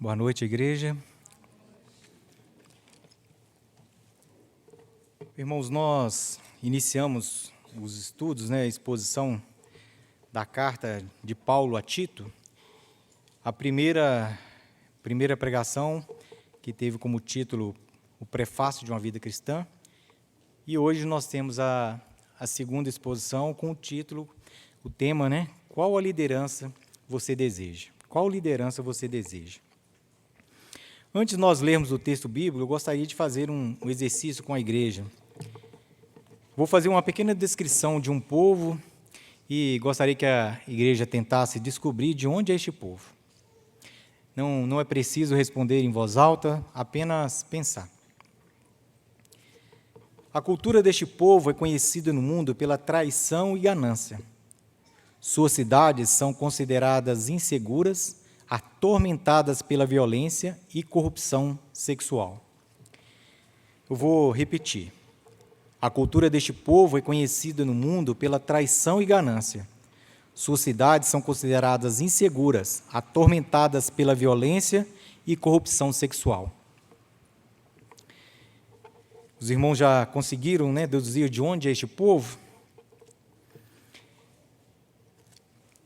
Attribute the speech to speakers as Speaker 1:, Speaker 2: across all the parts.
Speaker 1: Boa noite, igreja. Irmãos, nós iniciamos os estudos, a exposição da carta de Paulo a Tito. A primeira pregação, que teve como título o Prefácio de uma Vida Cristã. E hoje nós temos a segunda exposição com o título, o tema, Qual a liderança você deseja? Qual liderança você deseja? Antes de nós lermos o texto bíblico, eu gostaria de fazer um exercício com a igreja. Vou fazer uma pequena descrição de um povo e gostaria que a igreja tentasse descobrir de onde é este povo. Não é preciso responder em voz alta, apenas pensar. A cultura deste povo é conhecida no mundo pela traição e ganância. Suas cidades são consideradas inseguras, atormentadas pela violência e corrupção sexual. Eu vou repetir. A cultura deste povo é conhecida no mundo pela traição e ganância. Suas cidades são consideradas inseguras, atormentadas pela violência e corrupção sexual. Os irmãos já conseguiram, deduzir de onde é este povo?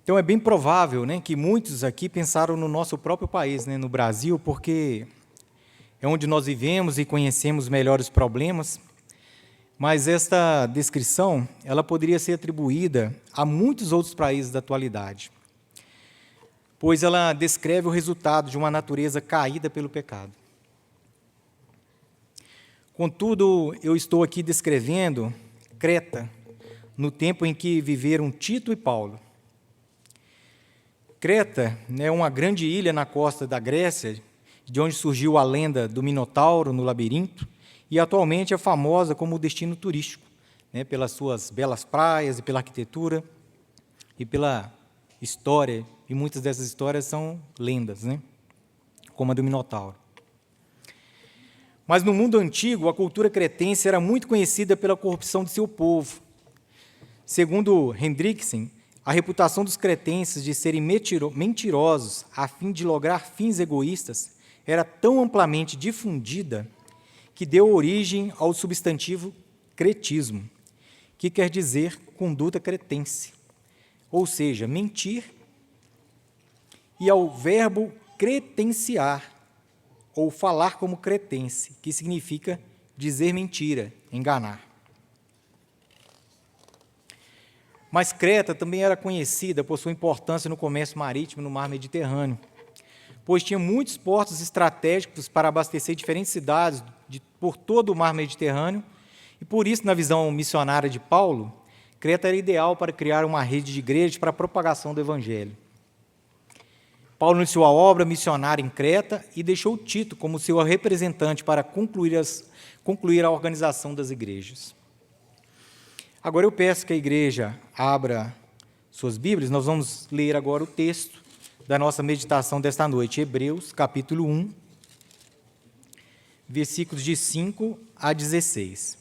Speaker 1: Então, é bem provável, que muitos aqui pensaram no nosso próprio país, no Brasil, porque é onde nós vivemos e conhecemos melhor os problemas. Mas esta descrição, ela poderia ser atribuída a muitos outros países da atualidade, pois ela descreve o resultado de uma natureza caída pelo pecado. Contudo, eu estou aqui descrevendo Creta, no tempo em que viveram Tito e Paulo. Creta é uma grande ilha na costa da Grécia, de onde surgiu a lenda do Minotauro no labirinto, e atualmente é famosa como destino turístico, pelas suas belas praias e pela arquitetura e pela história, e muitas dessas histórias são lendas, como a do Minotauro. Mas no mundo antigo, a cultura cretense era muito conhecida pela corrupção de seu povo. Segundo Hendrickson, a reputação dos cretenses de serem mentirosos a fim de lograr fins egoístas era tão amplamente difundida que deu origem ao substantivo cretismo, que quer dizer conduta cretense, ou seja, mentir, e ao verbo cretenciar, ou falar como cretense, que significa dizer mentira, enganar. Mas Creta também era conhecida por sua importância no comércio marítimo no mar Mediterrâneo, pois tinha muitos portos estratégicos para abastecer diferentes cidades por todo o mar Mediterrâneo, e por isso, na visão missionária de Paulo, Creta era ideal para criar uma rede de igrejas para a propagação do Evangelho. Paulo iniciou a obra missionária em Creta e deixou Tito como seu representante para concluir a organização das igrejas. Agora eu peço que a igreja abra suas Bíblias, nós vamos ler agora o texto da nossa meditação desta noite, Hebreus, capítulo 1, versículos de 5 a 16.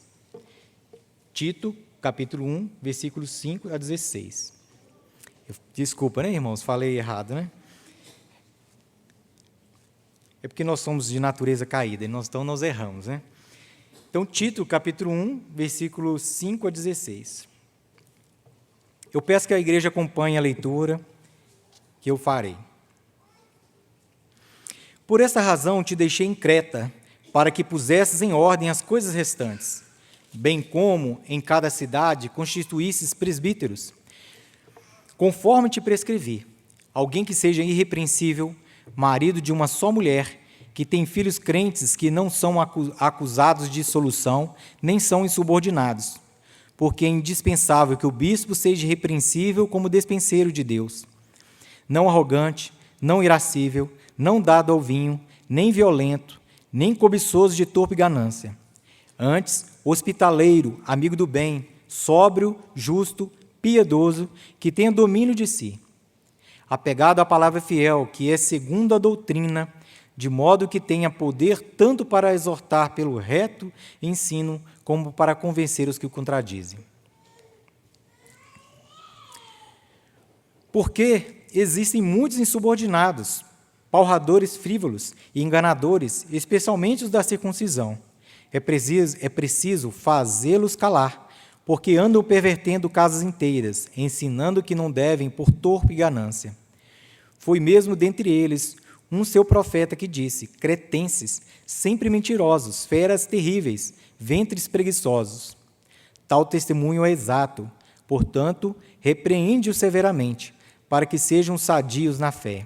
Speaker 1: Tito, capítulo 1, versículos 5 a 16. Desculpa, irmãos? Falei errado, É porque nós somos de natureza caída, e então nós erramos, Então, Tito, capítulo 1, versículos 5 a 16. Eu peço que a igreja acompanhe a leitura que eu farei. Por esta razão te deixei em Creta, para que pusesses em ordem as coisas restantes, bem como em cada cidade constituísses presbíteros, conforme te prescrevi, alguém que seja irrepreensível, marido de uma só mulher, que tem filhos crentes que não são acusados de dissolução, nem são insubordinados, porque é indispensável que o bispo seja irrepreensível como despenseiro de Deus, não arrogante, não irascível, não dado ao vinho, nem violento, nem cobiçoso de torpe ganância. Antes, hospitaleiro, amigo do bem, sóbrio, justo, piedoso, que tenha domínio de si, apegado à palavra fiel, que é segundo a doutrina, de modo que tenha poder tanto para exortar pelo reto ensino, como para convencer os que o contradizem. Porque existem muitos insubordinados, palradores frívolos e enganadores, especialmente os da circuncisão. É preciso fazê-los calar, porque andam pervertendo casas inteiras, ensinando que não devem por torpe ganância. Foi mesmo dentre eles um seu profeta que disse: cretenses, sempre mentirosos, feras terríveis, ventres preguiçosos. Tal testemunho é exato, portanto, repreende-o severamente, para que sejam sadios na fé.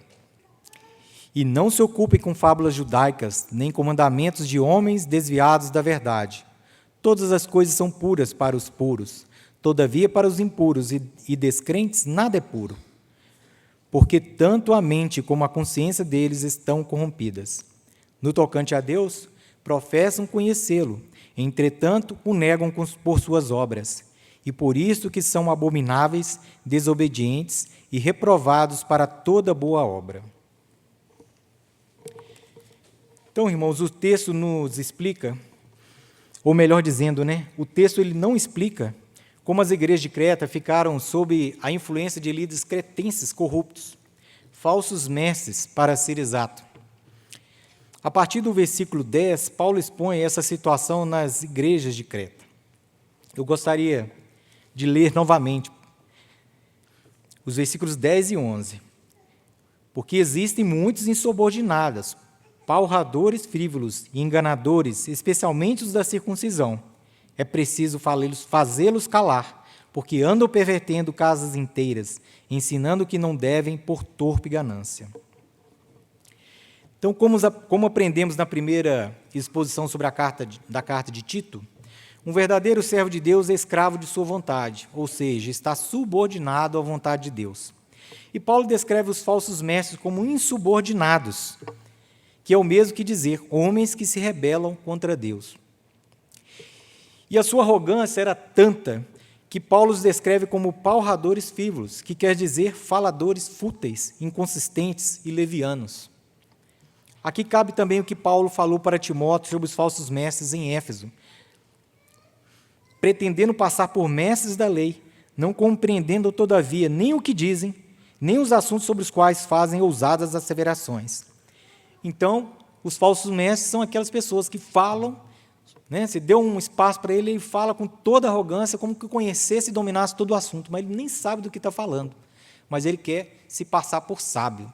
Speaker 1: E não se ocupem com fábulas judaicas, nem com mandamentos de homens desviados da verdade. Todas as coisas são puras para os puros, todavia para os impuros e descrentes nada é puro, porque tanto a mente como a consciência deles estão corrompidas. No tocante a Deus, professam conhecê-lo, entretanto o negam por suas obras, e por isso que são abomináveis, desobedientes e reprovados para toda boa obra. Então, irmãos, o texto nos explica, ou melhor dizendo, o texto ele não explica como as igrejas de Creta ficaram sob a influência de líderes cretenses corruptos, falsos mestres, para ser exato. A partir do versículo 10, Paulo expõe essa situação nas igrejas de Creta. Eu gostaria de ler novamente os versículos 10 e 11. Porque existem muitos insubordinados, palradores frívolos e enganadores, especialmente os da circuncisão. É preciso fazê-los calar, porque andam pervertendo casas inteiras, ensinando que não devem por torpe ganância. Então, como aprendemos na primeira exposição sobre a carta de Tito, um verdadeiro servo de Deus é escravo de sua vontade, ou seja, está subordinado à vontade de Deus. E Paulo descreve os falsos mestres como insubordinados, que é o mesmo que dizer homens que se rebelam contra Deus. E a sua arrogância era tanta que Paulo os descreve como palradores frívolos, que quer dizer faladores fúteis, inconsistentes e levianos. Aqui cabe também o que Paulo falou para Timóteo sobre os falsos mestres em Éfeso, pretendendo passar por mestres da lei, não compreendendo, todavia, nem o que dizem, nem os assuntos sobre os quais fazem ousadas asseverações. Então, os falsos mestres são aquelas pessoas que falam, se deu um espaço para ele, ele fala com toda arrogância, como que conhecesse e dominasse todo o assunto, mas ele nem sabe do que está falando, mas ele quer se passar por sábio.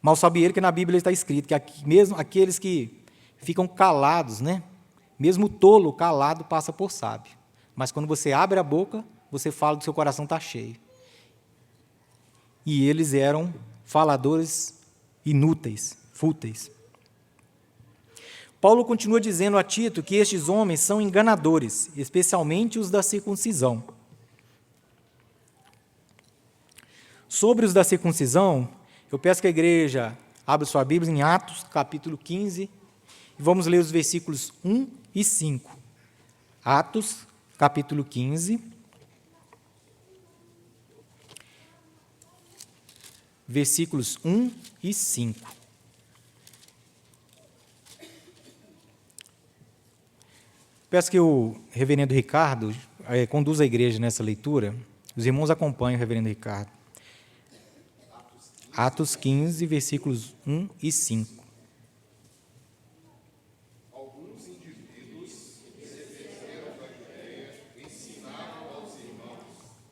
Speaker 1: Mal sabe ele que na Bíblia está escrito que mesmo aqueles que ficam calados, mesmo o tolo calado passa por sábio, mas quando você abre a boca, você fala do seu coração está cheio. E eles eram faladores inúteis, fúteis. Paulo continua dizendo a Tito que estes homens são enganadores, especialmente os da circuncisão. Sobre os da circuncisão, eu peço que a igreja abra sua Bíblia em Atos, capítulo 15, e vamos ler os versículos 1 e 5. Atos, capítulo 15, versículos 1 e 5. Peço que o reverendo Ricardo conduza a igreja nessa leitura. Os irmãos acompanhem o reverendo Ricardo. Atos 15, versículos 1 e 5.
Speaker 2: Alguns indivíduos receberam da Judéia ensinavam aos irmãos: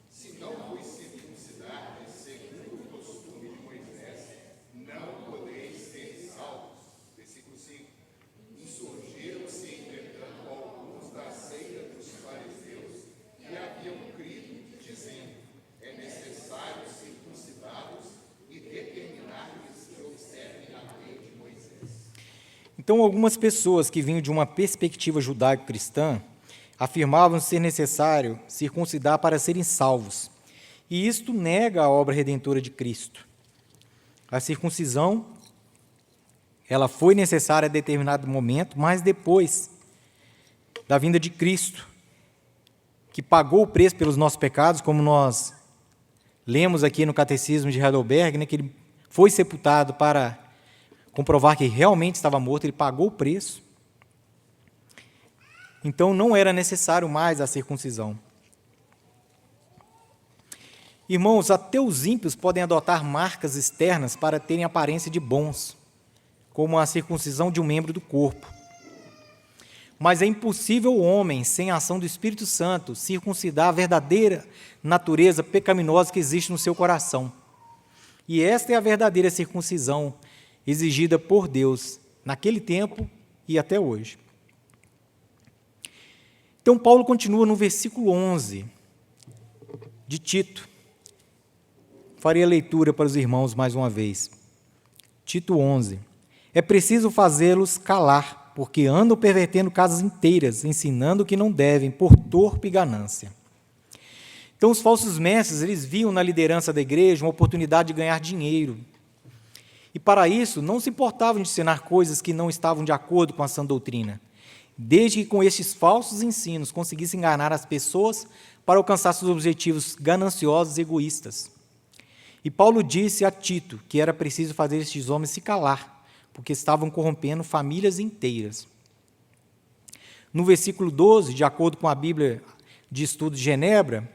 Speaker 2: se não vos circuncidardes segundo o costume de Moisés, não podeis ser salvos. Versículo 5. Insurgiram-se, entretanto, alguns da seita dos fariseus que haviam crido, dizendo: é necessário circuncidá-los e determinar-lhes que observem a lei de Moisés.
Speaker 1: Então, algumas pessoas que vinham de uma perspectiva judaico-cristã afirmavam ser necessário circuncidar para serem salvos. E isto nega a obra redentora de Cristo. A circuncisão, ela foi necessária a determinado momento, mas depois da vinda de Cristo, que pagou o preço pelos nossos pecados, como nós lemos aqui no Catecismo de Heidelberg, que ele foi sepultado para comprovar que realmente estava morto, ele pagou o preço. Então, não era necessário mais a circuncisão. Irmãos, até os ímpios podem adotar marcas externas para terem aparência de bons, como a circuncisão de um membro do corpo. Mas é impossível o homem, sem a ação do Espírito Santo, circuncidar a verdadeira natureza pecaminosa que existe no seu coração. E esta é a verdadeira circuncisão exigida por Deus, naquele tempo e até hoje. Então, Paulo continua no versículo 11 de Tito. Farei a leitura para os irmãos mais uma vez. Tito 11. É preciso fazê-los calar, porque andam pervertendo casas inteiras, ensinando o que não devem, por torpe ganância. Então, os falsos mestres, eles viam na liderança da igreja uma oportunidade de ganhar dinheiro. E, para isso, não se importavam de ensinar coisas que não estavam de acordo com a sã doutrina, desde que com estes falsos ensinos conseguissem enganar as pessoas para alcançar seus objetivos gananciosos e egoístas. E Paulo disse a Tito que era preciso fazer estes homens se calar, porque estavam corrompendo famílias inteiras. No versículo 12, de acordo com a Bíblia de Estudo de Genebra,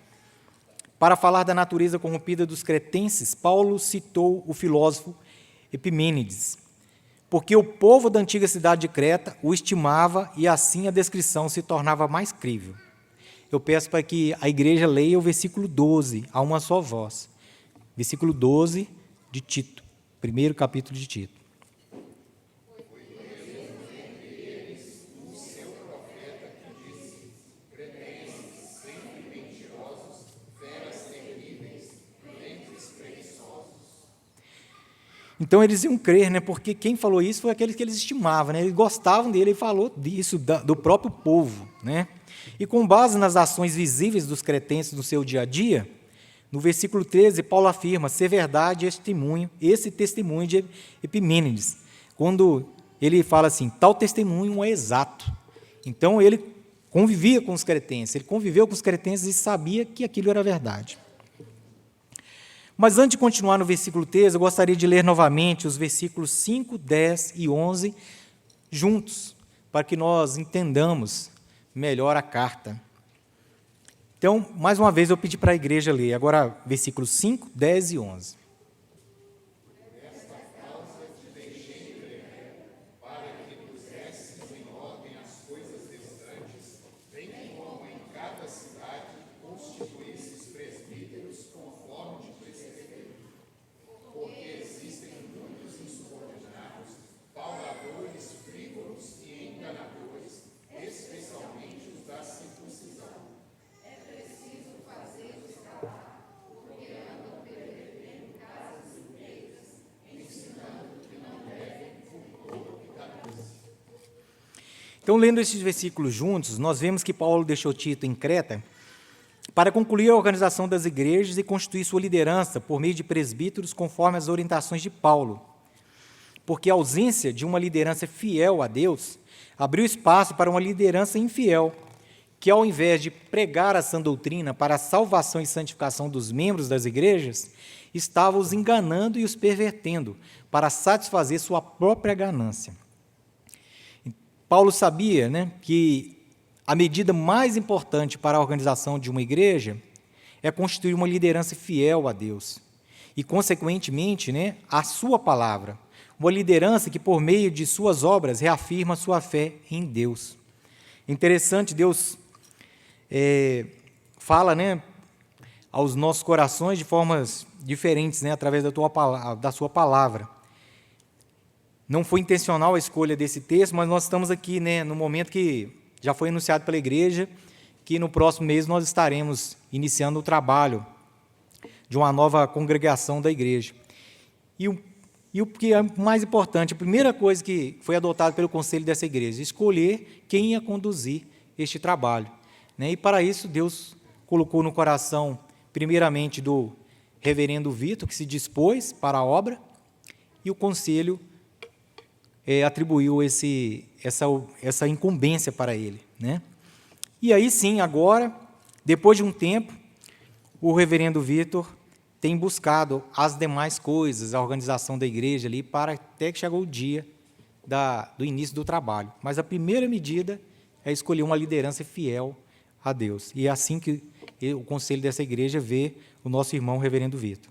Speaker 1: para falar da natureza corrompida dos cretenses, Paulo citou o filósofo Epimênides, porque o povo da antiga cidade de Creta o estimava e assim a descrição se tornava mais crível. Eu peço para que a igreja leia o versículo 12, a uma só voz. Versículo 12 de Tito, primeiro capítulo de Tito. Então, eles iam crer, né? Porque quem falou isso foi aqueles que eles estimavam, né? Eles gostavam dele, ele falou disso, do próprio povo, né? E com base nas ações visíveis dos cretenses no seu dia a dia, no versículo 13, Paulo afirma ser verdade esse testemunho de Epimênides, quando ele fala assim, tal testemunho é exato. Então, ele convivia com os cretenses, ele conviveu com os cretenses e sabia que aquilo era verdade. Mas antes de continuar no versículo 13, eu gostaria de ler novamente os versículos 5, 10 e 11 juntos, para que nós entendamos melhor a carta. Então, mais uma vez, eu pedi para a igreja ler. Agora, versículos 5, 10 e 11. Então, lendo esses versículos juntos, nós vemos que Paulo deixou Tito em Creta para concluir a organização das igrejas e constituir sua liderança por meio de presbíteros conforme as orientações de Paulo. Porque a ausência de uma liderança fiel a Deus abriu espaço para uma liderança infiel, que ao invés de pregar a sã doutrina para a salvação e santificação dos membros das igrejas, estava os enganando e os pervertendo para satisfazer sua própria ganância. Paulo sabia, né, que a medida mais importante para a organização de uma igreja é constituir uma liderança fiel a Deus e, consequentemente, né, a sua palavra. Uma liderança que, por meio de suas obras, reafirma sua fé em Deus. Interessante, Deus fala, né, aos nossos corações de formas diferentes, né, através da sua palavra. Não foi intencional a escolha desse texto, mas nós estamos aqui, né, no momento que já foi anunciado pela igreja, que no próximo mês nós estaremos iniciando o trabalho de uma nova congregação da igreja. E o que é mais importante, a primeira coisa que foi adotada pelo conselho dessa igreja, escolher quem ia conduzir este trabalho, né? E para isso Deus colocou no coração, primeiramente, do reverendo Vitor, que se dispôs para a obra, e o conselho atribuiu essa incumbência para ele, né? E aí sim, agora, depois de um tempo, o reverendo Vitor tem buscado as demais coisas, a organização da igreja ali, para até que chegou o dia do início do trabalho. Mas a primeira medida é escolher uma liderança fiel a Deus. E é assim que o conselho dessa igreja vê o nosso irmão reverendo Vitor.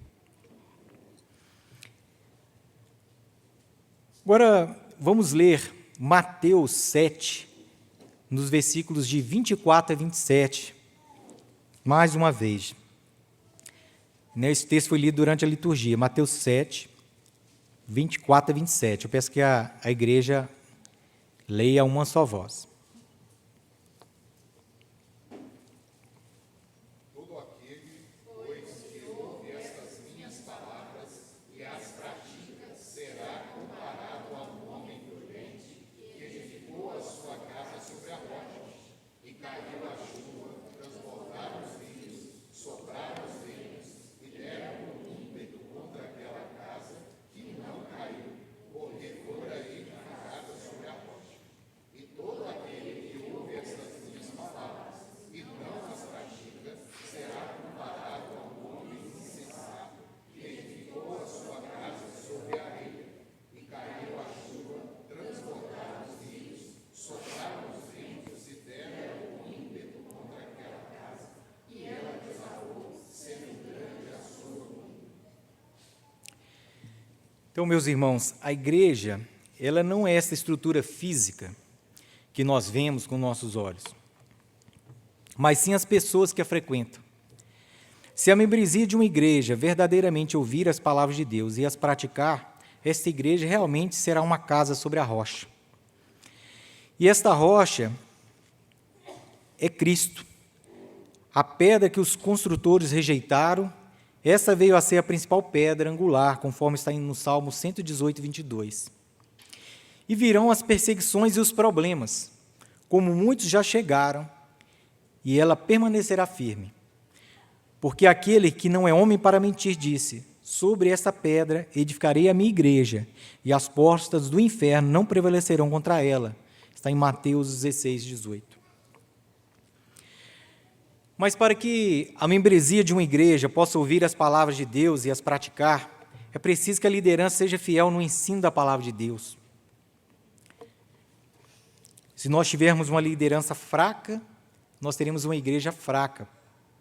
Speaker 1: Agora, vamos ler Mateus 7, nos versículos de 24 a 27, mais uma vez. Esse texto foi lido durante a liturgia, Mateus 7, 24 a 27. Eu peço que a igreja leia uma só voz.
Speaker 2: Todo aquele, pois, que ouve estas minhas palavras e as pratica, será comparado a um homem prudente que edificou a sua casa sobre a rocha, e caiu a chuva, transbordaram os rios, sopraram os ventos, e deram um ímpeto contra aquela casa, que não caiu, porque fora edificada sobre a rocha. E todo aquele que ouve estas minhas palavras e não as pratica, será comparado a um homem insensato que edificou a sua casa sobre a areia. E caiu a chuva, transbordaram os rios, sopraram os ventos e deram um ímpeto contra aquela casa, e ela desabou, sendo grande a sua ruína.
Speaker 1: Então, meus irmãos, a igreja, ela não é essa estrutura física que nós vemos com nossos olhos, mas sim as pessoas que a frequentam. Se a membresia de uma igreja verdadeiramente ouvir as palavras de Deus e as praticar, esta igreja realmente será uma casa sobre a rocha. E esta rocha é Cristo. A pedra que os construtores rejeitaram, essa veio a ser a principal pedra angular, conforme está no Salmo 118, 22. E virão as perseguições e os problemas, como muitos já chegaram, e ela permanecerá firme. Porque aquele que não é homem para mentir disse: sobre esta pedra edificarei a minha igreja, e as portas do inferno não prevalecerão contra ela. Está em Mateus 16, 18. Mas para que a membresia de uma igreja possa ouvir as palavras de Deus e as praticar, é preciso que a liderança seja fiel no ensino da palavra de Deus. Se nós tivermos uma liderança fraca, nós teremos uma igreja fraca,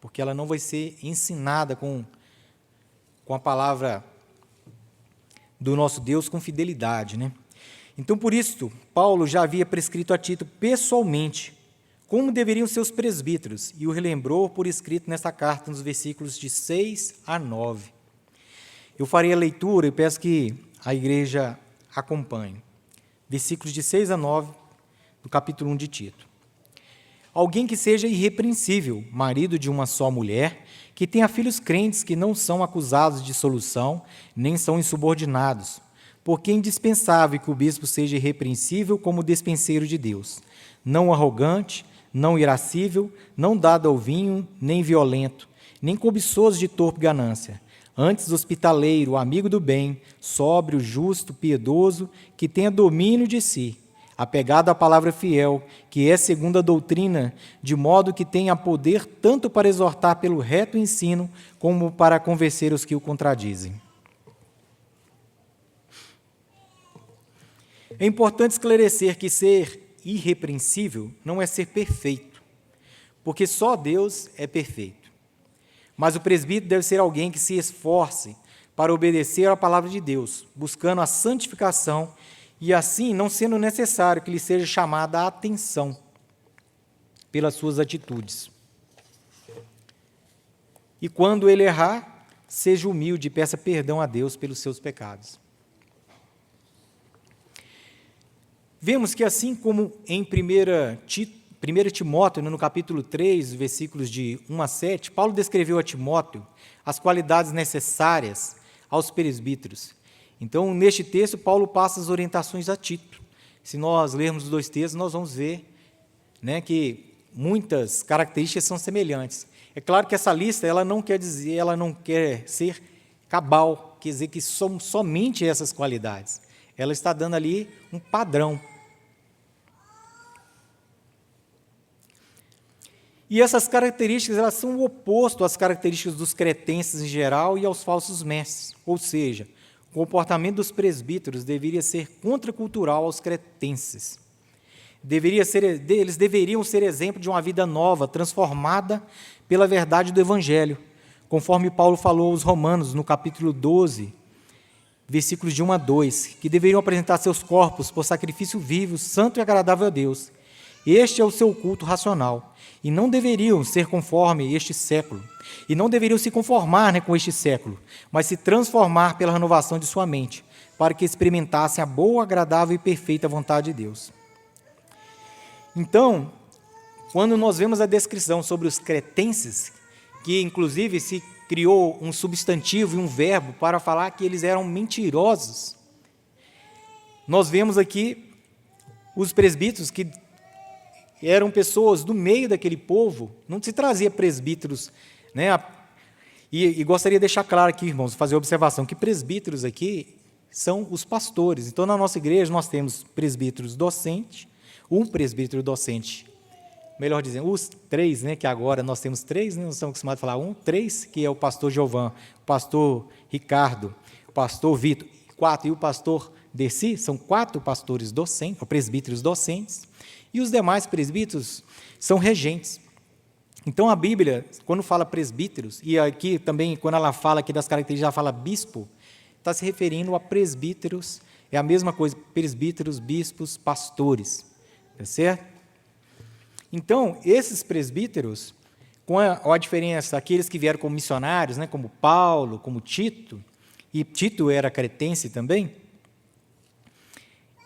Speaker 1: porque ela não vai ser ensinada com a palavra do nosso Deus com fidelidade, né? Então, por isso, Paulo já havia prescrito a Tito pessoalmente como deveriam ser os presbíteros, e o relembrou por escrito nesta carta, nos versículos de 6 a 9. Eu farei a leitura e peço que a igreja acompanhe. Versículos de 6 a 9, do capítulo 1 de Tito. Alguém que seja irrepreensível, marido de uma só mulher, que tenha filhos crentes que não são acusados de dissolução, nem são insubordinados, porque é indispensável que o bispo seja irrepreensível como despenseiro de Deus, não arrogante, não irascível, não dado ao vinho, nem violento, nem cobiçoso de torpe ganância, antes hospitaleiro, amigo do bem, sóbrio, justo, piedoso, que tenha domínio de si, apegado à palavra fiel, que é segundo a doutrina, de modo que tenha poder tanto para exortar pelo reto ensino, como para convencer os que o contradizem. É importante esclarecer que ser irrepreensível não é ser perfeito, porque só Deus é perfeito. Mas o presbítero deve ser alguém que se esforce para obedecer à palavra de Deus, buscando a santificação e assim não sendo necessário que lhe seja chamada a atenção pelas suas atitudes. E quando ele errar, seja humilde e peça perdão a Deus pelos seus pecados. Vemos que assim como em 1 Timóteo, no capítulo 3, versículos de 1 a 7, Paulo descreveu a Timóteo as qualidades necessárias aos presbíteros. Então, neste texto, Paulo passa as orientações a Tito. Se nós lermos os dois textos, nós vamos ver, né, que muitas características são semelhantes. É claro que essa lista ela não quer ser cabal, quer dizer que são somente essas qualidades. Ela está dando ali um padrão. E essas características elas são o oposto às características dos cretenses em geral e aos falsos mestres. Ou seja, o comportamento dos presbíteros deveria ser contracultural aos cretenses. Eles deveriam ser exemplo de uma vida nova, transformada pela verdade do Evangelho, conforme Paulo falou aos Romanos, no capítulo 12, versículos de 1 a 2, que deveriam apresentar seus corpos por sacrifício vivo, santo e agradável a Deus. Este é o seu culto racional, e não deveriam ser conforme este século, e não deveriam se conformar com este século, mas se transformar pela renovação de sua mente, para que experimentassem a boa, agradável e perfeita vontade de Deus. Então, quando nós vemos a descrição sobre os cretenses, que inclusive se criou um substantivo e um verbo para falar que eles eram mentirosos, nós vemos aqui os presbíteros que eram pessoas do meio daquele povo, não se trazia presbíteros, né? E gostaria de deixar claro aqui, irmãos, fazer a observação, que presbíteros aqui são os pastores. Então, na nossa igreja, nós temos presbíteros docentes, um presbítero docente, melhor dizendo, os três, né, que agora nós temos três, né, nós estamos acostumados a falar três, que é o pastor Giovan, o pastor Ricardo, o pastor Vitor, 4, e o pastor Dercy, são 4 pastores docentes, ou presbíteros docentes, e os demais presbíteros são regentes. Então, a Bíblia, quando fala presbíteros, e aqui também, quando ela fala aqui das características, ela fala bispo, está se referindo a presbíteros, é a mesma coisa, presbíteros, bispos, pastores. Tá certo? Então, esses presbíteros, com a diferença, aqueles que vieram como missionários, né, como Paulo, como Tito, e Tito era cretense também,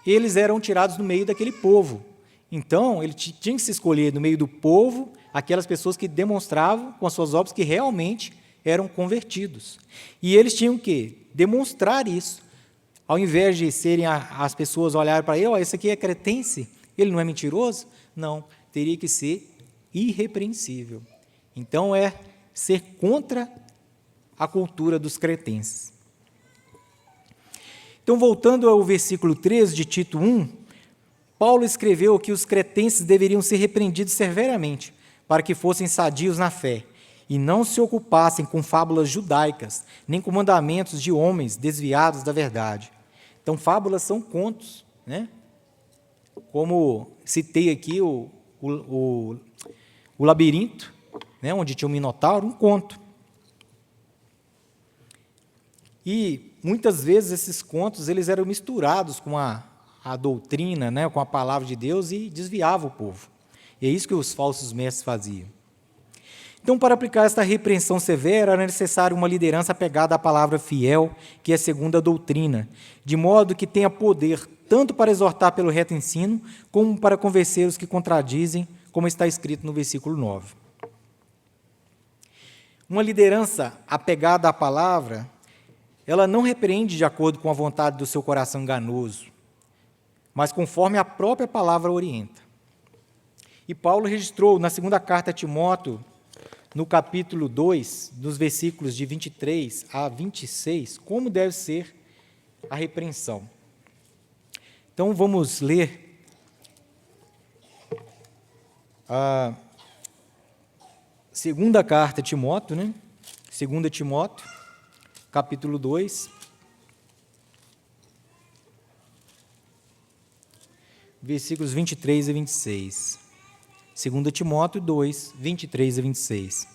Speaker 1: eles eram tirados do meio daquele povo. Então, ele tinha que se escolher no meio do povo aquelas pessoas que demonstravam com as suas obras que realmente eram convertidos. E eles tinham que demonstrar isso. Ao invés de serem as pessoas olharem para ele, esse aqui é cretense, ele não é mentiroso? Não, teria que ser irrepreensível. Então, é ser contra a cultura dos cretenses. Então, voltando ao versículo 13 de Tito 1, Paulo escreveu que os cretenses deveriam ser repreendidos severamente, para que fossem sadios na fé, e não se ocupassem com fábulas judaicas, nem com mandamentos de homens desviados da verdade. Então, fábulas são contos, né? Como citei aqui o labirinto, né, onde tinha um minotauro, um conto. E, muitas vezes, esses contos eles eram misturados com a doutrina, né, com a palavra de Deus, e desviavam o povo. E é isso que os falsos mestres faziam. Então, para aplicar esta repreensão severa, era necessário uma liderança apegada à palavra fiel, que é segundo a doutrina, de modo que tenha poder tanto para exortar pelo reto ensino, como para convencer os que contradizem, como está escrito no versículo 9. Uma liderança apegada à palavra, ela não repreende de acordo com a vontade do seu coração enganoso, mas conforme a própria palavra orienta. E Paulo registrou na segunda carta a Timóteo, no capítulo 2, dos versículos de 23 a 26, como deve ser a repreensão. Então, vamos ler a segunda carta a Timóteo, né? 2 Timóteo, capítulo 2, versículos 23 a 26. 2 Timóteo 2, 23 a 26.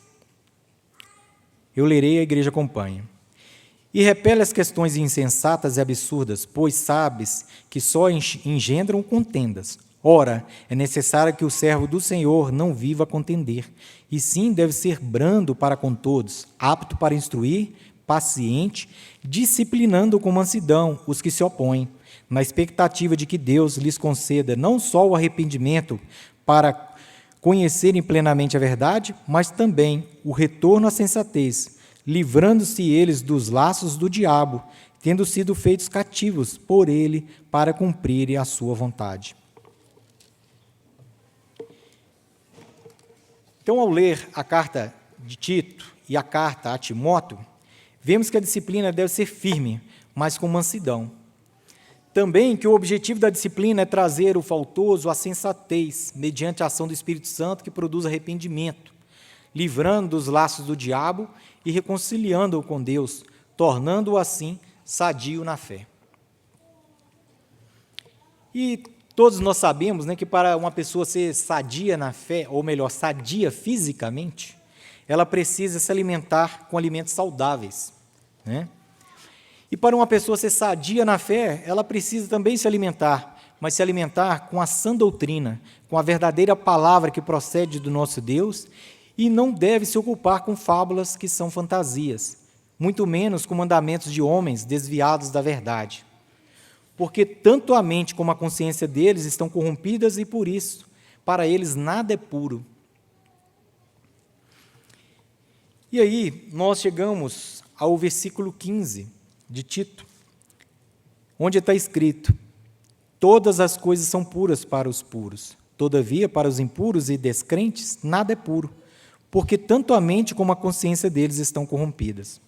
Speaker 1: Eu lerei, a igreja acompanha. E repele as questões insensatas e absurdas, pois sabes que só engendram contendas. Ora, é necessário que o servo do Senhor não viva a contender, e sim deve ser brando para com todos, apto para instruir, paciente, disciplinando com mansidão os que se opõem, na expectativa de que Deus lhes conceda não só o arrependimento para conhecerem plenamente a verdade, mas também o retorno à sensatez, livrando-se eles dos laços do diabo, tendo sido feitos cativos por ele para cumprirem a sua vontade. Então, ao ler a carta de Tito e a carta a Timóteo, vemos que a disciplina deve ser firme, mas com mansidão. Também que o objetivo da disciplina é trazer o faltoso à sensatez, mediante a ação do Espírito Santo que produz arrependimento, livrando dos laços do diabo e reconciliando-o com Deus, tornando-o assim sadio na fé. E Todos nós sabemos, né, que para uma pessoa ser sadia na fé, ou melhor, sadia fisicamente, ela precisa se alimentar com alimentos saudáveis, né? E para uma pessoa ser sadia na fé, ela precisa também se alimentar, mas se alimentar com a sã doutrina, com a verdadeira palavra que procede do nosso Deus, e não deve se ocupar com fábulas que são fantasias, muito menos com mandamentos de homens desviados da verdade. Porque tanto a mente como a consciência deles estão corrompidas e, por isso, para eles nada é puro. E aí, nós chegamos ao versículo 15 de Tito, onde está escrito: todas as coisas são puras para os puros, todavia, para os impuros e descrentes, nada é puro, porque tanto a mente como a consciência deles estão corrompidas.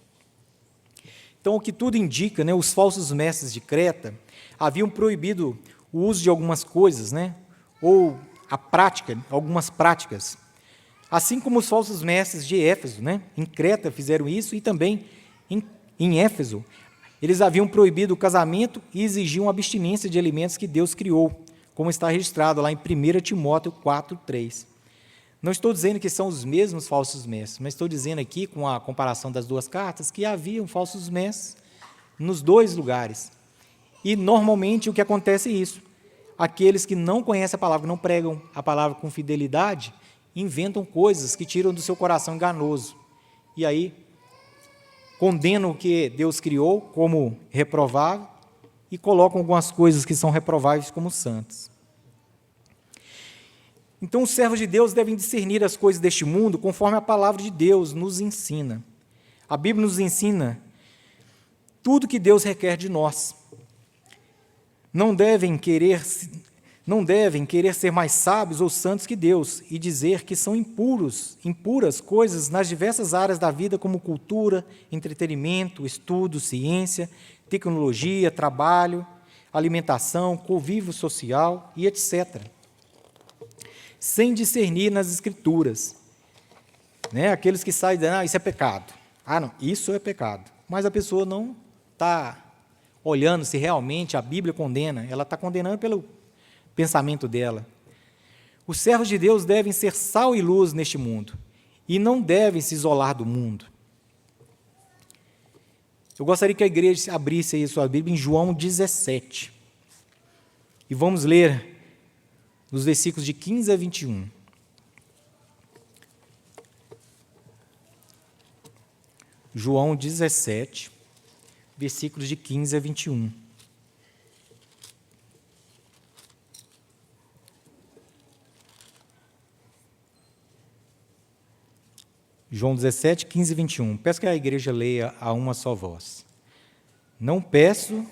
Speaker 1: Então, o que tudo indica, né, os falsos mestres de Creta haviam proibido o uso de algumas coisas, né, ou a prática, algumas práticas. Assim como os falsos mestres de Éfeso, né, em Creta fizeram isso, e também em Éfeso, eles haviam proibido o casamento e exigiam abstinência de alimentos que Deus criou, como está registrado lá em 1 Timóteo 4:3. Não estou dizendo que são os mesmos falsos mestres, mas estou dizendo aqui, com a comparação das duas cartas, que haviam falsos mestres nos dois lugares. E, normalmente, o que acontece é isso. Aqueles que não conhecem a palavra, não pregam a palavra com fidelidade, inventam coisas que tiram do seu coração enganoso. E aí, condenam o que Deus criou como reprovável e colocam algumas coisas que são reprováveis como santas. Então, os servos de Deus devem discernir as coisas deste mundo conforme a palavra de Deus nos ensina. A Bíblia nos ensina tudo que Deus requer de nós. Não devem querer ser mais sábios ou santos que Deus e dizer que são impuras coisas nas diversas áreas da vida, como cultura, entretenimento, estudo, ciência, tecnologia, trabalho, alimentação, convívio social e etc., sem discernir nas Escrituras. Né? Aqueles que saem dizendo: isso é pecado. Não, isso é pecado. Mas a pessoa não está olhando se realmente a Bíblia condena, ela está condenando pelo pensamento dela. Os servos de Deus devem ser sal e luz neste mundo, e não devem se isolar do mundo. Eu gostaria que a igreja abrisse aí sua Bíblia em João 17, e vamos ler nos versículos de 15 a 21. João 17, versículos de 15 a 21. João 17, 15 e 21. Peço que a igreja leia a uma só voz. Não peço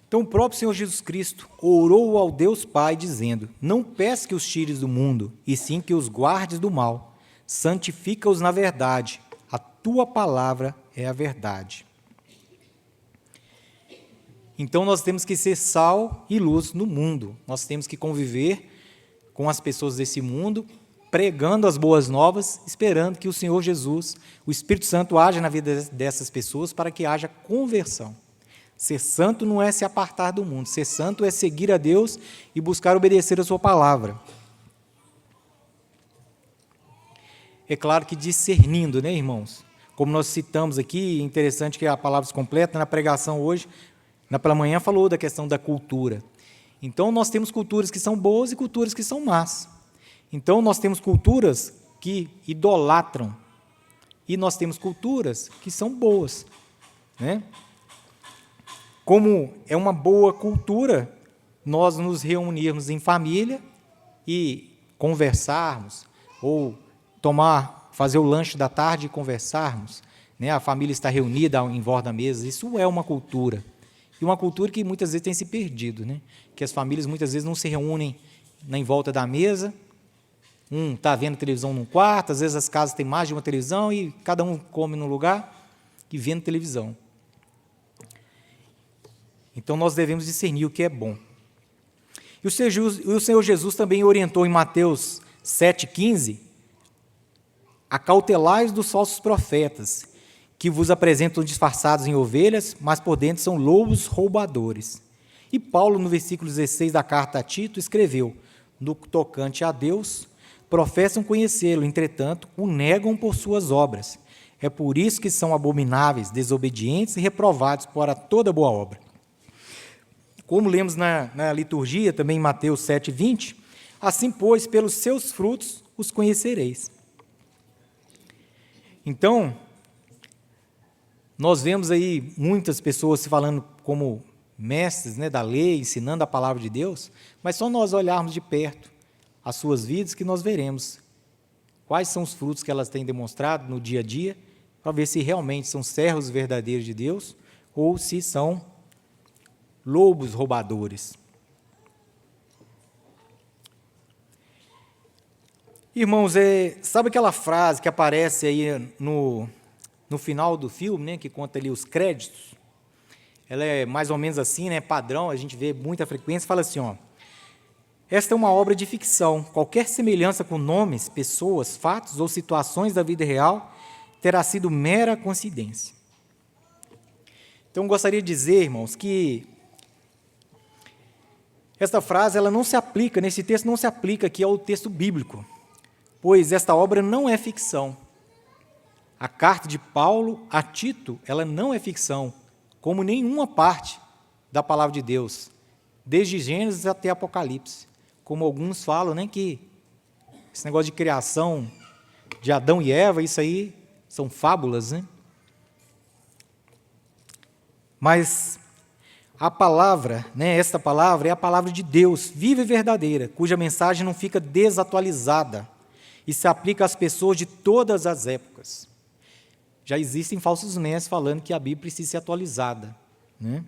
Speaker 1: Então, o próprio Senhor Jesus Cristo orou ao Deus Pai, dizendo: não peço que os tires do mundo, e sim que os guardes do mal. Santifica-os na verdade. A tua palavra é a verdade. Então, nós temos que ser sal e luz no mundo. Nós temos que conviver com as pessoas desse mundo, pregando as boas novas, esperando que o Senhor Jesus, o Espírito Santo, haja na vida dessas pessoas para que haja conversão. Ser santo não é se apartar do mundo. Ser santo é seguir a Deus e buscar obedecer a sua palavra. É claro que discernindo, né, irmãos? Como nós citamos aqui, é interessante que a palavra se completa na pregação hoje, pela manhã falou da questão da cultura. Então, nós temos culturas que são boas e culturas que são más. Então, nós temos culturas que idolatram e nós temos culturas que são boas, né? como é uma boa cultura nós nos reunirmos em família e conversarmos, ou fazer o lanche da tarde e conversarmos, né? A família está reunida em volta da mesa, isso é uma cultura. E uma cultura que muitas vezes tem se perdido, né? Que as famílias muitas vezes não se reúnem em volta da mesa, um está vendo televisão num quarto, às vezes as casas têm mais de uma televisão e cada um come num lugar e vendo televisão. Então, nós devemos discernir o que é bom. E o Senhor Jesus também orientou em Mateus 7,15, acautelai-vos dos falsos profetas, que vos apresentam disfarçados em ovelhas, mas por dentro são lobos roubadores. E Paulo, no versículo 16 da carta a Tito, escreveu, no tocante a Deus, professam conhecê-lo, entretanto, o negam por suas obras. É por isso que são abomináveis, desobedientes e reprovados para toda boa obra. Como lemos na liturgia, também em Mateus 7,20, assim, pois, pelos seus frutos os conhecereis. Então, nós vemos aí muitas pessoas se falando como mestres, né, da lei, ensinando a palavra de Deus, mas só nós olharmos de perto as suas vidas que nós veremos quais são os frutos que elas têm demonstrado no dia a dia, para ver se realmente são servos verdadeiros de Deus ou se são lobos roubadores. Irmãos, sabe aquela frase que aparece aí no final do filme, né, que conta ali os créditos? Ela é mais ou menos assim, né, padrão, a gente vê muita frequência, fala assim, ó, esta é uma obra de ficção. Qualquer semelhança com nomes, pessoas, fatos ou situações da vida real terá sido mera coincidência. Então, gostaria de dizer, irmãos, que esta frase ela não se aplica, nesse texto não se aplica aqui ao texto bíblico, pois esta obra não é ficção. A carta de Paulo a Tito, ela não é ficção, como nenhuma parte da palavra de Deus, desde Gênesis até Apocalipse. Como alguns falam, né, que esse negócio de criação de Adão e Eva, isso aí são fábulas, né? Mas a palavra, né, esta palavra é a palavra de Deus, viva e verdadeira, cuja mensagem não fica desatualizada e se aplica às pessoas de todas as épocas. Já existem falsos mestres falando que a Bíblia precisa ser atualizada, né?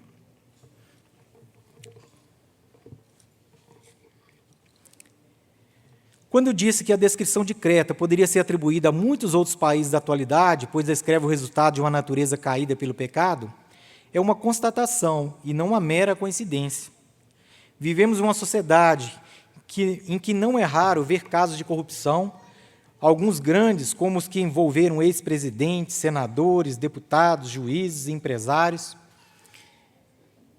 Speaker 1: Quando eu disse que a descrição de Creta poderia ser atribuída a muitos outros países da atualidade, pois descreve o resultado de uma natureza caída pelo pecado, é uma constatação e não uma mera coincidência. Vivemos uma sociedade em que não é raro ver casos de corrupção, alguns grandes, como os que envolveram ex-presidentes, senadores, deputados, juízes e empresários,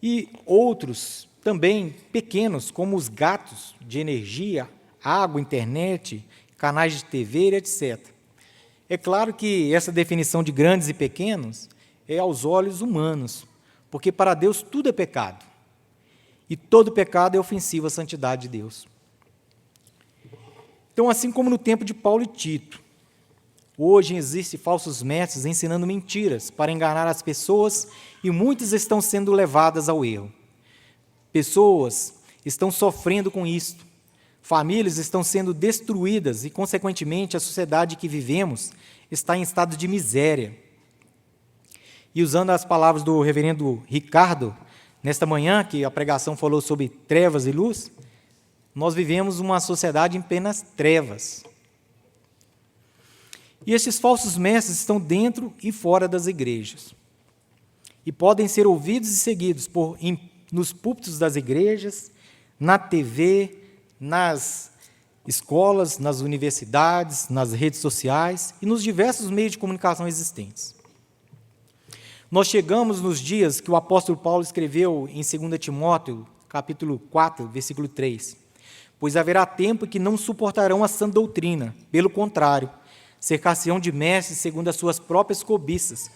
Speaker 1: e outros também pequenos, como os gatos de energia, água, internet, canais de TV, etc. É claro que essa definição de grandes e pequenos é aos olhos humanos, porque para Deus tudo é pecado, e todo pecado é ofensivo à santidade de Deus. Então, assim como no tempo de Paulo e Tito, hoje existem falsos mestres ensinando mentiras para enganar as pessoas e muitas estão sendo levadas ao erro. Pessoas estão sofrendo com isto. Famílias estão sendo destruídas e, consequentemente, a sociedade que vivemos está em estado de miséria. E usando as palavras do reverendo Ricardo, nesta manhã, que a pregação falou sobre trevas e luz, nós vivemos uma sociedade em apenas trevas. E esses falsos mestres estão dentro e fora das igrejas. E podem ser ouvidos e seguidos nos púlpitos das igrejas, na TV, nas escolas, nas universidades, nas redes sociais e nos diversos meios de comunicação existentes. Nós chegamos nos dias que o apóstolo Paulo escreveu em 2 Timóteo, capítulo 4, versículo 3. Pois haverá tempo que não suportarão a sã doutrina, pelo contrário, cercar-se-ão de mestres segundo as suas próprias cobiças,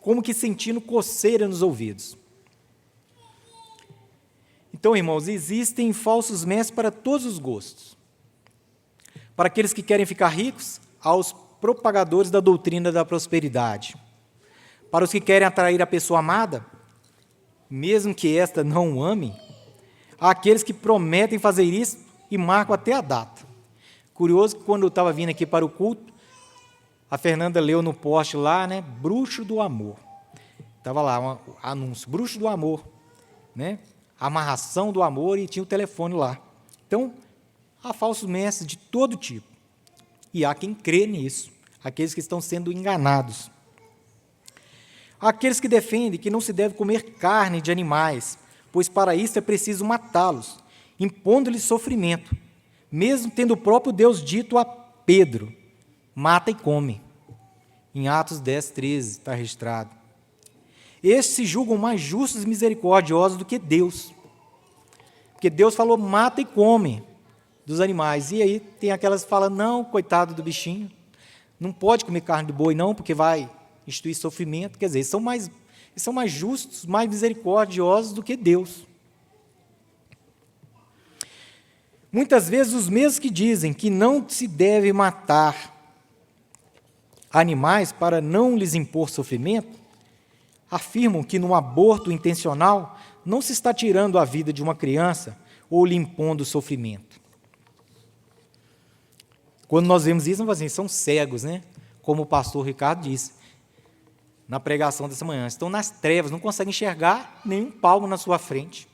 Speaker 1: como que sentindo coceira nos ouvidos. Então, irmãos, existem falsos mestres para todos os gostos. Para aqueles que querem ficar ricos, aos propagadores da doutrina da prosperidade. Para os que querem atrair a pessoa amada, mesmo que esta não o ame, há aqueles que prometem fazer isso e marcam até a data. Curioso que quando eu estava vindo aqui para o culto, a Fernanda leu no poste lá, né, bruxo do amor. Estava lá um anúncio, bruxo do amor, né, amarração do amor, e tinha o telefone lá. Então, há falsos mestres de todo tipo. E há quem crê nisso, aqueles que estão sendo enganados. Há aqueles que defendem que não se deve comer carne de animais, pois para isso é preciso matá-los, impondo-lhes sofrimento, mesmo tendo o próprio Deus dito a Pedro, mata e come. Em Atos 10, 13 está registrado. Estes se julgam mais justos e misericordiosos do que Deus, porque Deus falou, mata e come dos animais, e aí tem aquelas que falam, não, coitado do bichinho, não pode comer carne de boi não, porque vai instituir sofrimento. Quer dizer, eles são mais justos, mais misericordiosos do que Deus. Muitas vezes, os mesmos que dizem que não se deve matar animais para não lhes impor sofrimento, afirmam que no aborto intencional não se está tirando a vida de uma criança ou lhe impondo sofrimento. Quando nós vemos isso, nós são cegos, né? Como o pastor Ricardo disse na pregação dessa manhã, estão nas trevas, não conseguem enxergar nenhum palmo na sua frente.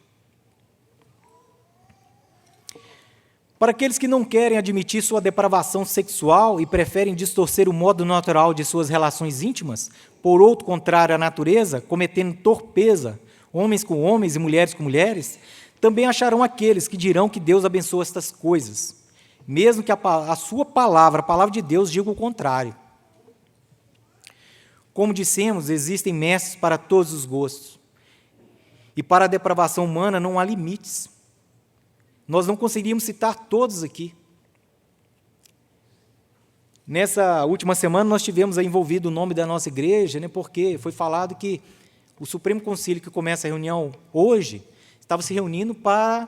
Speaker 1: Para aqueles que não querem admitir sua depravação sexual e preferem distorcer o modo natural de suas relações íntimas, por outro contrário à natureza, cometendo torpeza, homens com homens e mulheres com mulheres, também acharão aqueles que dirão que Deus abençoa estas coisas, mesmo que a sua palavra, a palavra de Deus, diga o contrário. Como dissemos, existem mestres para todos os gostos, e para a depravação humana não há limites. Nós não conseguiríamos citar todos aqui. Nessa última semana, nós tivemos aí envolvido o nome da nossa igreja, né, porque foi falado que o Supremo Concílio, que começa a reunião hoje, estava se reunindo para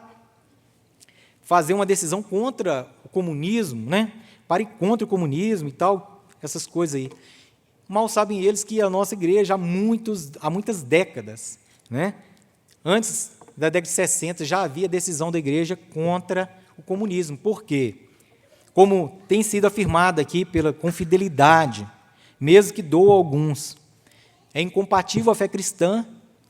Speaker 1: fazer uma decisão contra o comunismo, né, para ir contra o comunismo e tal, essas coisas aí. Mal sabem eles que a nossa igreja, há muitas décadas, né, antes da década de 60, já havia decisão da igreja contra o comunismo. Por quê? Como tem sido afirmado aqui com fidelidade, mesmo que doa alguns, é incompatível a fé cristã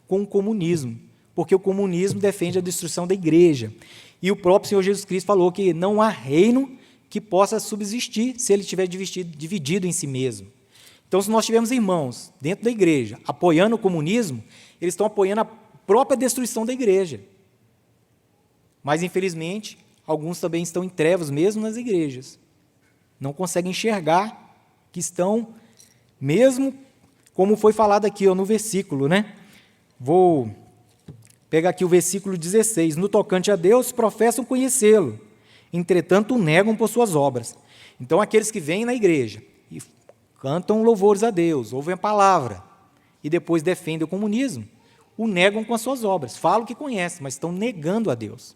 Speaker 1: com o comunismo, porque o comunismo defende a destruição da igreja. E o próprio Senhor Jesus Cristo falou que não há reino que possa subsistir se ele estiver dividido em si mesmo. Então, se nós tivermos irmãos dentro da igreja apoiando o comunismo, eles estão apoiando a própria destruição da igreja. Mas, infelizmente, alguns também estão em trevas, mesmo nas igrejas. Não conseguem enxergar que estão, mesmo como foi falado aqui no versículo, né? Vou pegar aqui o versículo 16. No tocante a Deus, professam conhecê-lo, entretanto, o negam por suas obras. Então, aqueles que vêm na igreja e cantam louvores a Deus, ouvem a palavra, e depois defendem o comunismo, o negam com as suas obras. Falam que conhecem, mas estão negando a Deus.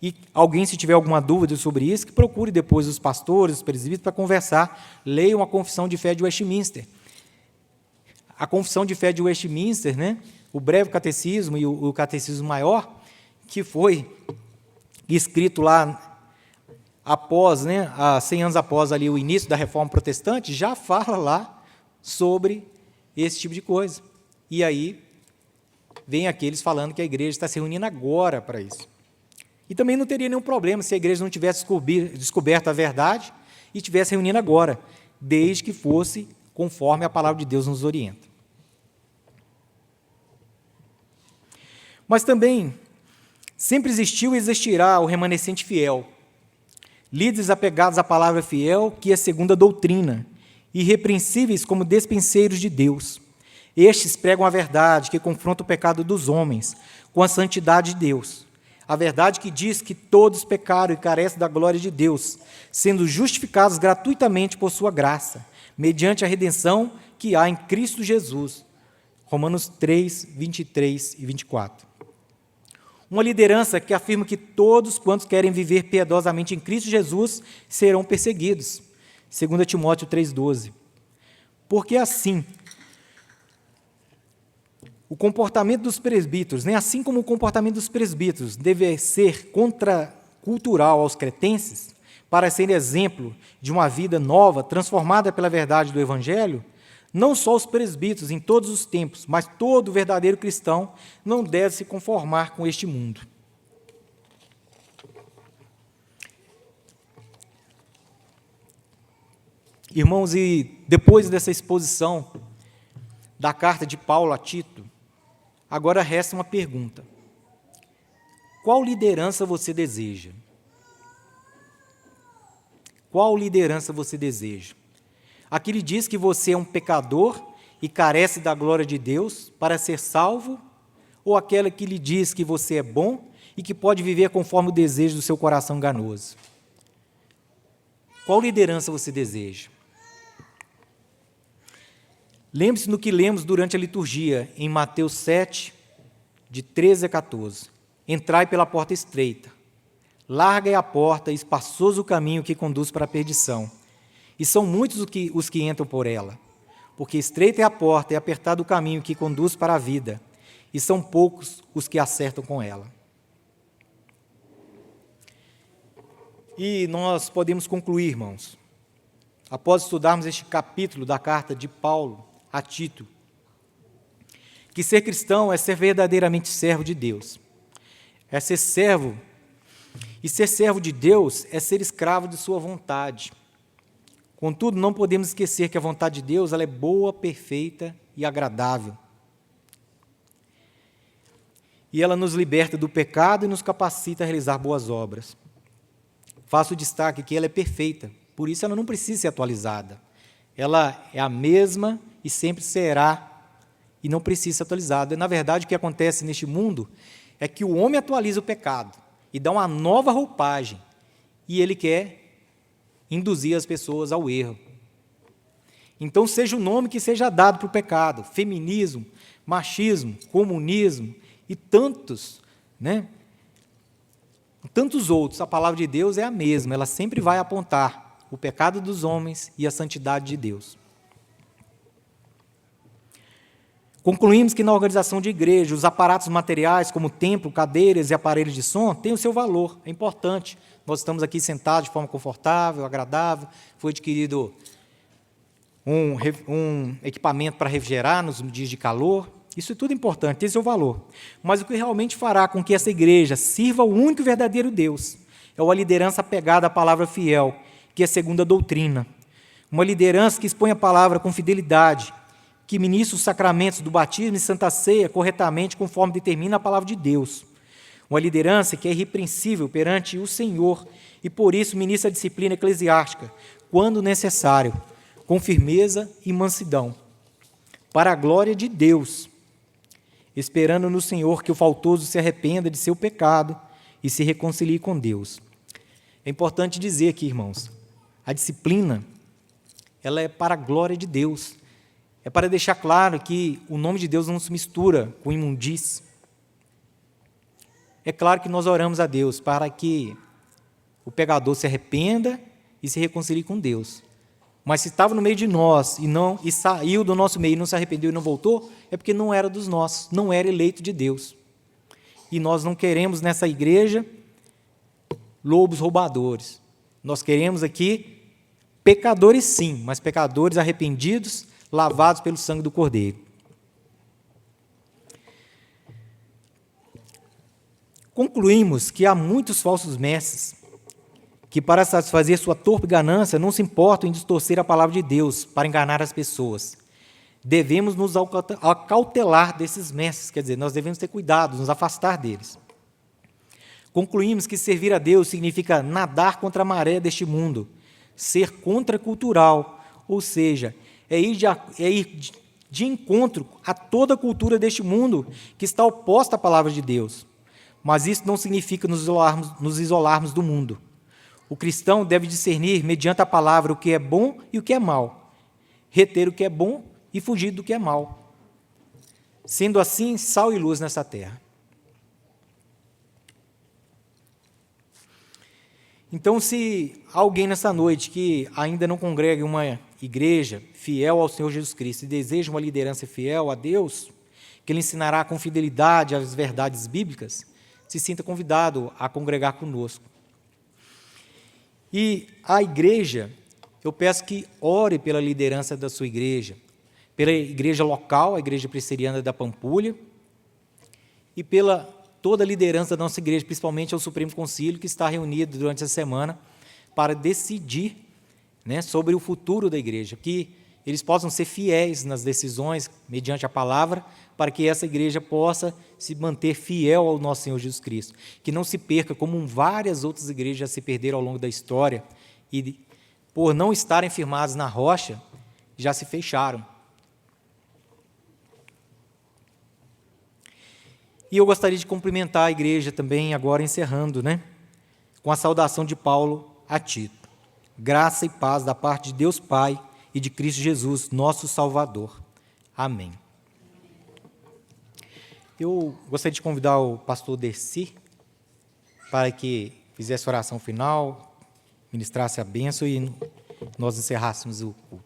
Speaker 1: E alguém, se tiver alguma dúvida sobre isso, que procure depois os pastores, os presbíteros, para conversar. Leiam a Confissão de Fé de Westminster. A Confissão de Fé de Westminster, né, o Breve Catecismo e o Catecismo Maior, que foi escrito lá após, né, 100 anos após ali, o início da Reforma Protestante, já fala lá sobre esse tipo de coisa. E aí vem aqueles falando que a igreja está se reunindo agora para isso. E também não teria nenhum problema se a igreja não tivesse descoberto a verdade e estivesse reunindo agora, desde que fosse conforme a palavra de Deus nos orienta. Mas também sempre existiu e existirá o remanescente fiel, líderes apegados à palavra fiel, que é segundo a doutrina, irrepreensíveis como despenseiros de Deus. Estes pregam a verdade que confronta o pecado dos homens com a santidade de Deus. A verdade que diz que todos pecaram e carecem da glória de Deus, sendo justificados gratuitamente por sua graça, mediante a redenção que há em Cristo Jesus. Romanos 3, 23 e 24. Uma liderança que afirma que todos quantos querem viver piedosamente em Cristo Jesus serão perseguidos. 2 Timóteo 3,12. Porque assim, o comportamento dos presbíteros, né, assim como o comportamento dos presbíteros deve ser contracultural aos cretenses, para ser exemplo de uma vida nova, transformada pela verdade do Evangelho, não só os presbíteros em todos os tempos, mas todo verdadeiro cristão não deve se conformar com este mundo. Irmãos, e depois dessa exposição da carta de Paulo a Tito, agora resta uma pergunta: qual liderança você deseja? Qual liderança você deseja? Aqui ele diz que você é um pecador e carece da glória de Deus para ser salvo, ou aquela que lhe diz que você é bom e que pode viver conforme o desejo do seu coração enganoso? Qual liderança você deseja? Lembre-se do que lemos durante a liturgia, em Mateus 7, de 13 a 14. Entrai pela porta estreita. Larga é a porta e espaçoso o caminho que conduz para a perdição. E são muitos os que entram por ela. Porque estreita é a porta e apertado o caminho que conduz para a vida. E são poucos os que acertam com ela. E nós podemos concluir, irmãos, após estudarmos este capítulo da carta de Paulo a Tito, que ser cristão é ser verdadeiramente servo de Deus. É ser servo, e ser servo de Deus é ser escravo de sua vontade. Contudo, não podemos esquecer que a vontade de Deus ela é boa, perfeita e agradável. E ela nos liberta do pecado e nos capacita a realizar boas obras. Faço o destaque que ela é perfeita, por isso ela não precisa ser atualizada. Ela é a mesma e sempre será, e não precisa ser atualizada. Na verdade, o que acontece neste mundo é que o homem atualiza o pecado e dá uma nova roupagem, e ele quer induzir as pessoas ao erro. Então, seja o nome que seja dado para o pecado, feminismo, machismo, comunismo e tantos, tantos outros, a palavra de Deus é a mesma, ela sempre vai apontar o pecado dos homens e a santidade de Deus. Concluímos que na organização de igreja, os aparatos materiais, como templo, cadeiras e aparelhos de som, têm o seu valor, é importante. Nós estamos aqui sentados de forma confortável, agradável, foi adquirido um equipamento para refrigerar nos dias de calor, isso é tudo importante, tem seu valor. Mas o que realmente fará com que essa igreja sirva ao único e verdadeiro Deus é uma liderança apegada à palavra fiel, que é segundo a doutrina. Uma liderança que expõe a palavra com fidelidade, que ministra os sacramentos do batismo e Santa Ceia corretamente, conforme determina a palavra de Deus. Uma liderança que é irrepreensível perante o Senhor e, por isso, ministra a disciplina eclesiástica, quando necessário, com firmeza e mansidão, para a glória de Deus, esperando no Senhor que o faltoso se arrependa de seu pecado e se reconcilie com Deus. É importante dizer aqui, irmãos, a disciplina, ela é para a glória de Deus. É para deixar claro que o nome de Deus não se mistura com imundície. É claro que nós oramos a Deus para que o pecador se arrependa e se reconcilie com Deus. Mas se estava no meio de nós e saiu do nosso meio e não se arrependeu e não voltou, é porque não era dos nossos, não era eleito de Deus. E nós não queremos nessa igreja lobos roubadores. Nós queremos aqui pecadores sim, mas pecadores arrependidos, lavados pelo sangue do Cordeiro. Concluímos que há muitos falsos mestres que, para satisfazer sua torpe ganância, não se importam em distorcer a palavra de Deus para enganar as pessoas. Devemos nos acautelar desses mestres, quer dizer, nós devemos ter cuidado, nos afastar deles. Concluímos que servir a Deus significa nadar contra a maré deste mundo, ser contracultural, ou seja, é ir de encontro a toda a cultura deste mundo que está oposta à palavra de Deus. Mas isso não significa nos isolarmos do mundo. O cristão deve discernir, mediante a palavra, o que é bom e o que é mal, reter o que é bom e fugir do que é mal, sendo assim sal e luz nessa terra. Então, se alguém nessa noite que ainda não congrega em uma igreja fiel ao Senhor Jesus Cristo e deseja uma liderança fiel a Deus, que ele ensinará com fidelidade as verdades bíblicas, se sinta convidado a congregar conosco. E a igreja, eu peço que ore pela liderança da sua igreja, pela igreja local, a Igreja Presbiteriana da Pampulha, e pela toda a liderança da nossa igreja, principalmente ao Supremo Concílio, que está reunido durante a semana para decidir, né, sobre o futuro da igreja, que eles possam ser fiéis nas decisões, mediante a palavra, para que essa igreja possa se manter fiel ao nosso Senhor Jesus Cristo, que não se perca, como várias outras igrejas já se perderam ao longo da história, e por não estarem firmadas na rocha, já se fecharam. E eu gostaria de cumprimentar a igreja também, agora encerrando, né, com a saudação de Paulo a Tito. Graça e paz da parte de Deus Pai e de Cristo Jesus, nosso Salvador. Amém. Eu gostaria de convidar o pastor Dercy para que fizesse a oração final, ministrasse a bênção e nós encerrássemos o culto.